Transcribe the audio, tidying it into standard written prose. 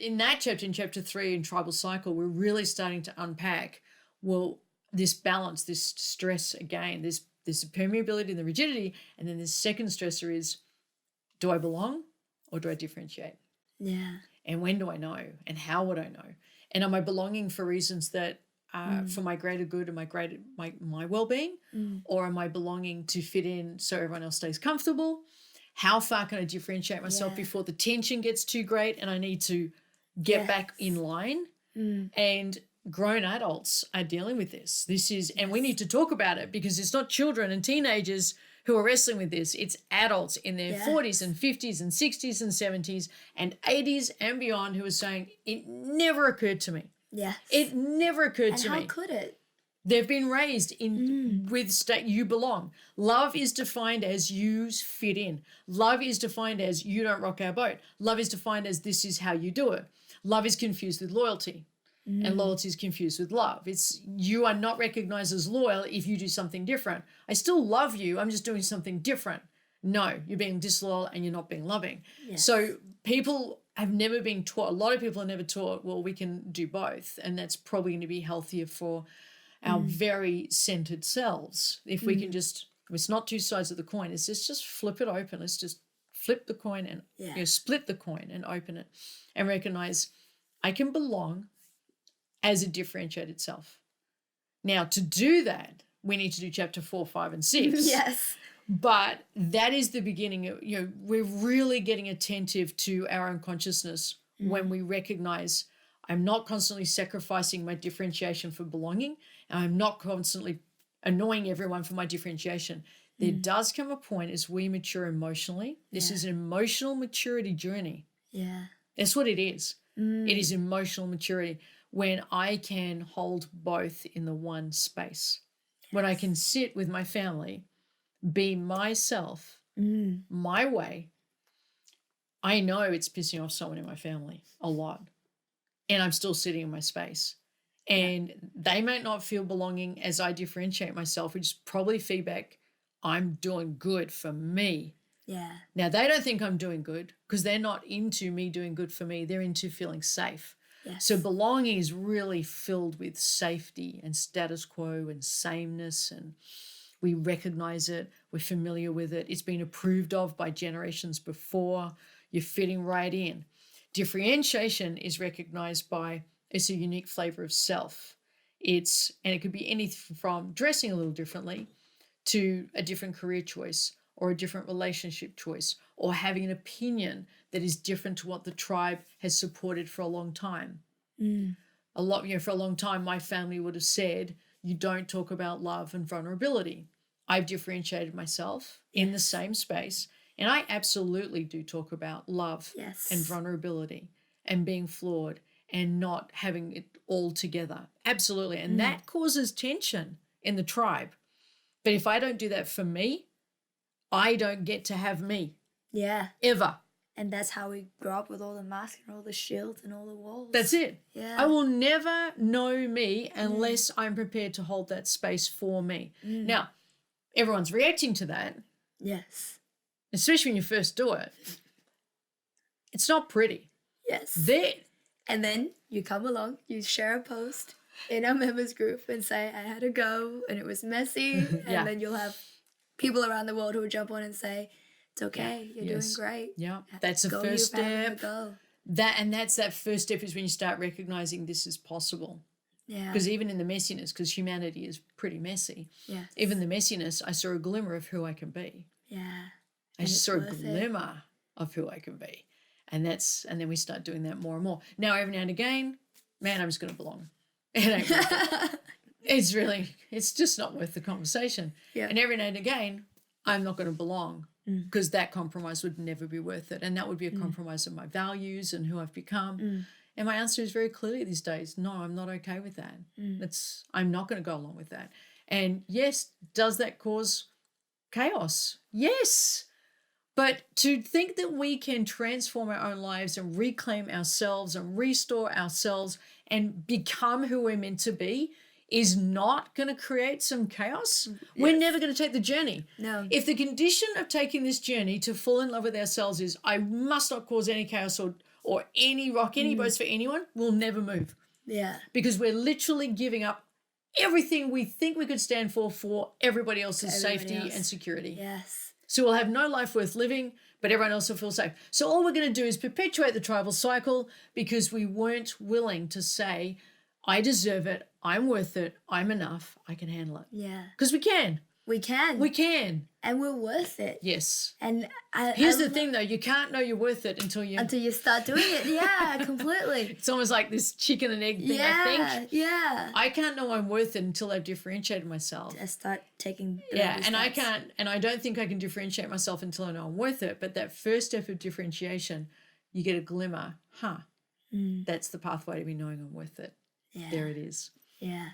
in that chapter, in chapter 3 in Tribal Cycle, we're really starting to unpack, well, this balance, this stress again, this permeability and the rigidity, and then the second stressor is, do I belong or do I differentiate? Yeah. And when do I know? And how would I know? And am I belonging for reasons that for my greater good and my well-being, or am I belonging to fit in so everyone else stays comfortable? How far can I differentiate myself before the tension gets too great and I need to get back in line? And grown adults are dealing with this. This is, and we need to talk about it because it's not children and teenagers who are wrestling with this. It's adults in their 40s and 50s and 60s and 70s and 80s and beyond who are saying, it never occurred to me. Yes. It never occurred to me. And how could it? They've been raised in with state you belong. Love is defined as you fit in. Love is defined as you don't rock our boat. Love is defined as this is how you do it. Love is confused with loyalty. And loyalty is confused with love. It's you are not recognized as loyal if you do something different. I still love you. I'm just doing something different. No, you're being disloyal and you're not being loving. Yes. So people have never been taught, a lot of people are never taught, well, we can do both. And that's probably going to be healthier for our very centered selves. If we can just, it's not two sides of the coin. It's just flip it open. Let's just flip the coin and split the coin and open it and recognize I can belong as a differentiated self. Now, to do that, we need to do chapter 4, 5, and 6. Yes. But that is the beginning of, we're really getting attentive to our own consciousness when we recognize I'm not constantly sacrificing my differentiation for belonging, and I'm not constantly annoying everyone for my differentiation. There does come a point as we mature emotionally. This is an emotional maturity journey. Yeah. That's what it is. It is emotional maturity when I can hold both in the one space. Yes. When I can sit with my family, be myself, my way. I know it's pissing off someone in my family a lot, and I'm still sitting in my space. And they might not feel belonging as I differentiate myself, which is probably feedback I'm doing good for me. Yeah. Now, they don't think I'm doing good because they're not into me doing good for me. They're into feeling safe. Yes. So belonging is really filled with safety and status quo and sameness, and we recognize it. We're familiar with it. It's been approved of by generations before. You're fitting right in. Differentiation is recognized by it's a unique flavor of self. And it could be anything from dressing a little differently to a different career choice or a different relationship choice or having an opinion that is different to what the tribe has supported for a long time. For a long time, my family would have said, you don't talk about love and vulnerability. I've differentiated myself in the same space, and I absolutely do talk about love and vulnerability and being flawed and not having it all together. Absolutely. And that causes tension in the tribe. But if I don't do that for me, I don't get to have me. Yeah. Ever. And that's how we grow up with all the masks and all the shields and all the walls. That's it. Yeah. I will never know me unless I'm prepared to hold that space for me. Now, everyone's reacting to that. Yes. Especially when you first do it. It's not pretty. Yes. And then you come along, you share a post in our members group and say, I had a go and it was messy. And then you'll have people around the world who will jump on and say, it's okay, you're doing great. Yeah, that's the first step. That's that first step is when you start recognizing this is possible. Yeah. Because even in the messiness, because humanity is pretty messy. Yeah. Even the messiness, I saw a glimmer of who I can be. Yeah. I just saw a glimmer of who I can be. And then we start doing that more and more. Now, every now and again, man, I'm just going to belong. It ain't worth it. It's just not worth the conversation. Yeah. And every now and again, I'm not going to belong because that compromise would never be worth it. And that would be a compromise of my values and who I've become. And my answer is very clearly these days, no, I'm not okay with that. I'm not going to go along with that. And yes, does that cause chaos? Yes. But to think that we can transform our own lives and reclaim ourselves and restore ourselves and become who we're meant to be is not going to create some chaos. Yes. We're never going to take the journey. No. If the condition of taking this journey to fall in love with ourselves is I must not cause any chaos or any rock, any boats for anyone will never move Yeah. because we're literally giving up everything we think we could stand for everybody else's everybody safety else. and security. Yes. So we'll have no life worth living, but everyone else will feel safe. So all we're going to do is perpetuate the tribal cycle because we weren't willing to say, I deserve it, I'm worth it, I'm enough, I can handle it. Yeah. Because we can. We can. We can. And we're worth it. Yes. And Here's the thing, though. You can't know you're worth it until you start doing it. Yeah, completely. It's almost like this chicken and egg thing, Yeah. I think. Yeah. I can't know I'm worth it until I've differentiated myself. I start taking Yeah, baby and I steps. can't, and I don't think I can differentiate myself until I know I'm worth it. But that first step of differentiation, you get a glimmer. That's the pathway to me knowing I'm worth it. Yeah. There it is. Yeah.